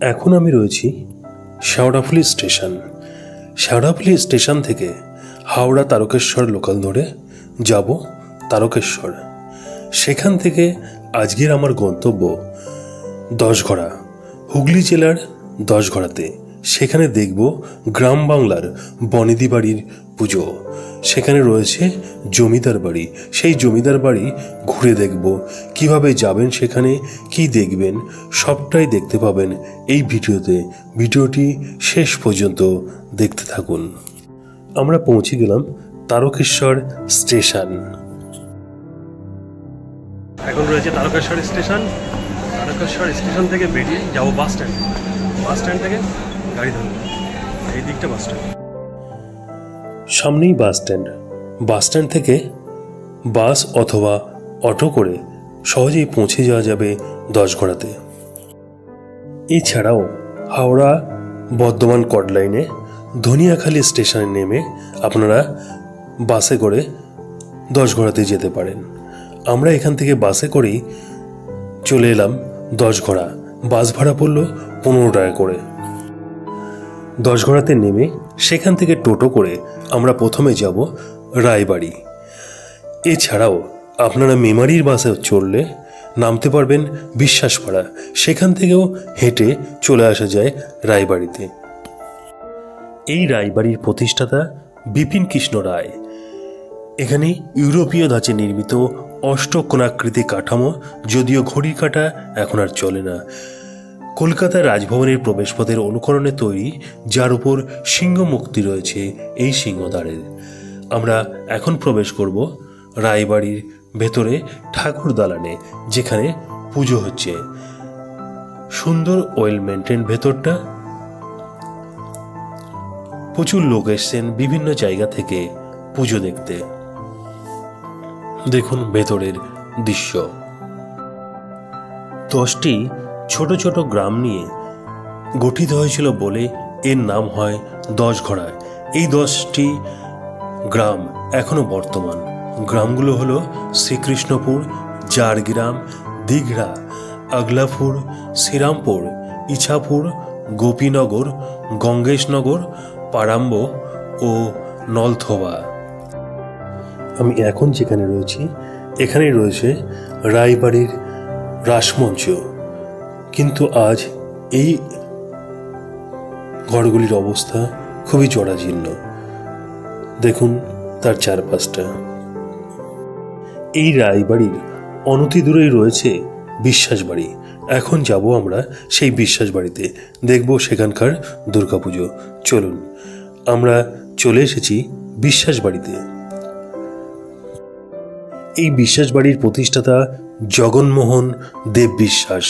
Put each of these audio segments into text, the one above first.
এখন আমি রয়েছি শেওড়াফুলি স্টেশন। শেওড়াফুলি স্টেশন থেকে হাওড়া তারকেশ্বর লোকাল ধরে যাব তারকেশ্বর। সেখান থেকে আজকের আমার গন্তব্য দশঘড়া, হুগলি জেলার দশঘড়াতে। সেখানে দেখব গ্রাম বাংলার বনেদি বাড়ির পুজো। সেখানে রয়েছে জমিদার বাড়ি। সেই জমিদার বাড়ি ঘুরে দেখব। কিভাবে যাবেন সেখানে, কি দেখবেন, সবটাই দেখতে পাবেন এই ভিডিওতে। ভিডিওটি শেষ পর্যন্ত দেখতে থাকুন। আমরা পৌঁছে গেলাম তারকেশ্বর স্টেশন। এখন রয়েছে তারকেশ্বর স্টেশন। তারকেশ্বর স্টেশন থেকে বেরিয়ে যাব বাস স্ট্যান্ড। বাস স্ট্যান্ড থেকে গাড়ি ধরব। এই দিকটা বাস স্ট্যান্ড, সামনেই বাস স্ট্যান্ড। বাস স্ট্যান্ড থেকে বাস অথবা অটো করে সহজেই পৌঁছে যাওয়া যাবে দশঘড়াতে। এছাড়াও হাওড়া বর্ধমান কট লাইনে ধনিয়াখালী স্টেশনে নেমে আপনারা বাসে করে দশঘড়াতে যেতে পারেন। আমরা এখান থেকে বাসে করেই চলে এলাম দশঘড়া। বাস ভাড়া পড়ল 15 টাকা করে। দশঘড়াতে নেমে সেখান থেকে টোটো করে আমরা প্রথমে যাব রায়বাড়ি। এছাড়াও আপনারা মেমারির বাসে চড়লে নামতে পারবেন বিশ্বাসপাড়া। সেখান থেকেও হেঁটে চলে আসা যায় রায়বাড়িতে। এই রায়বাড়ির প্রতিষ্ঠাতা বিপিন কৃষ্ণ রায়। এখানে ইউরোপীয় ধাঁচে নির্মিত অষ্টকোণাকৃতি কাঠামো, যদিও ঘড়ির কাঁটা এখন আর চলে না। কলকাতার রাজভবনের প্রবেশপথের অনুকরণে তৈরি, যার উপর সিংহ মুক্তি রয়েছে এই সিংহদ্বারের। আমরা এখন প্রবেশ করব রায়বাড়ির ভেতরে ঠাকুর দালানে, যেখানে পুজো হচ্ছে। সুন্দর ওয়েল মেনটেন ভেতরটা। প্রচুর লোক এসছেন বিভিন্ন জায়গা থেকে পুজো দেখতে। দেখুন ভেতরের দৃশ্য। 10টি ছোট ছোট গ্রাম নিয়ে গঠিত হয়েছিল বলে এর নাম হয় দশঘড়া। এই 10টি গ্রাম এখনো বর্তমান। গ্রামগুলো হলো শ্রীকৃষ্ণপুর, জারগ্রাম, দীঘড়া, আগলাপুর, শ্রীরামপুর, ইছাপুর, গোপীনগর, গঙ্গেশনগর, পারাম্ব ও নলথোবা। আমি এখন যেখানে রয়েছি এখানে রয়েছে রায়বাড়ির রাসমঞ্চ। কিন্তু আজ এই ঘরগুলির অবস্থা খুবই জরাজীর্ণ। দেখুন তার চারপাশটা। এই রায়বাড়ির অনতি দূরেই রয়েছে বিশ্বাস বাড়ি। এখন যাব আমরা সেই বিশ্বাস বাড়িতে, দেখব সেখানকার দুর্গাপুজো। চলুন, আমরা চলে এসেছি বিশ্বাস বাড়িতে। এই বিশ্বাস বাড়ির প্রতিষ্ঠাতা জগনমোহন দেব বিশ্বাস।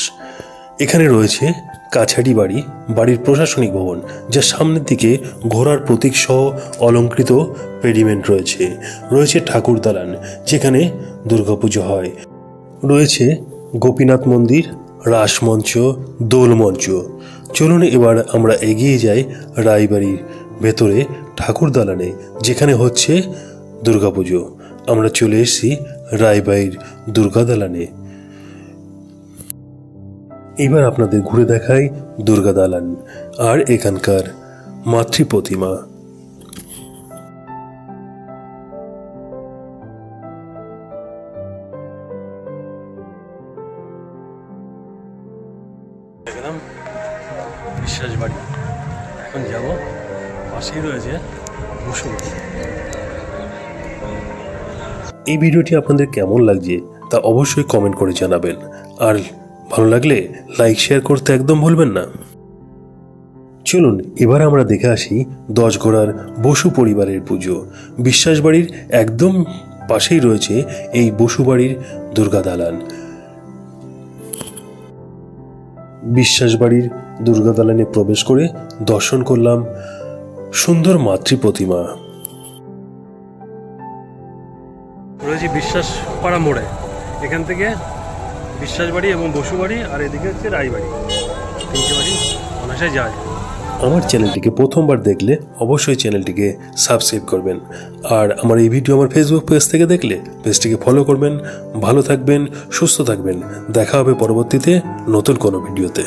এখানে রয়েছে কাছারি বাড়ি, বাড়ির প্রশাসনিক ভবন, যার সামনের দিকে ঘোড়ার প্রতীক সহ অলঙ্কৃত পেডিমেন্ট রয়েছে। রয়েছে ঠাকুর দালান, যেখানে দুর্গাপুজো হয়। রয়েছে গোপীনাথ মন্দির, রাসমঞ্চ, দোলমঞ্চ। চলুন এবার আমরা এগিয়ে যাই রায়বাড়ির ভেতরে ঠাকুর দালানে, যেখানে হচ্ছে দুর্গাপুজো। আমরা চলে এসেছি রায়বাড়ির দুর্গা দালানে। এবার আপনাদের ঘুরে দেখাই দুর্গা দালান আর এখানকার মাতৃ প্রতিমা। বিশ্বাস বাড়ি এখন যাব। পাশেই রয়েছে বসুমতী। এই ভিডিওটি আপনাদের কেমন লাগছে তা অবশ্যই কমেন্ট করে জানাবেন। আর ভালো লাগলে লাইক শেয়ার করতে একদম ভুলবেন না। চলুন এবার আমরা দেখে আসি দশঘড়ার বসু পরিবারের পুজো। বিশ্বাস বাড়ির একদম পাশেই রয়েছে এই বসু বাড়ির দুর্গা দালান। বিশ্বাস বাড়ির দুর্গা দালানে প্রবেশ করে দর্শন করলাম সুন্দর মাতৃ প্রতিমা। রয়েছে বিশ্বাস পাড়া মোড়ে। এখান থেকে বিশ্বাস বাড়ি এবং বসু বাড়ি, আর এদিকে হচ্ছে রায়বাড়ি। 3টে বাড়ি অনায়াসে যায়। আমার চ্যানেলটিকে প্রথমবার দেখলে অবশ্যই চ্যানেলটিকে সাবস্ক্রাইব করবেন। আর আমার এই ভিডিও আমার ফেসবুক পেজ থেকে দেখলে পেজটিকে ফলো করবেন। ভালো থাকবেন, সুস্থ থাকবেন। দেখা হবে পরবর্তীতে নতুন কোনো ভিডিওতে।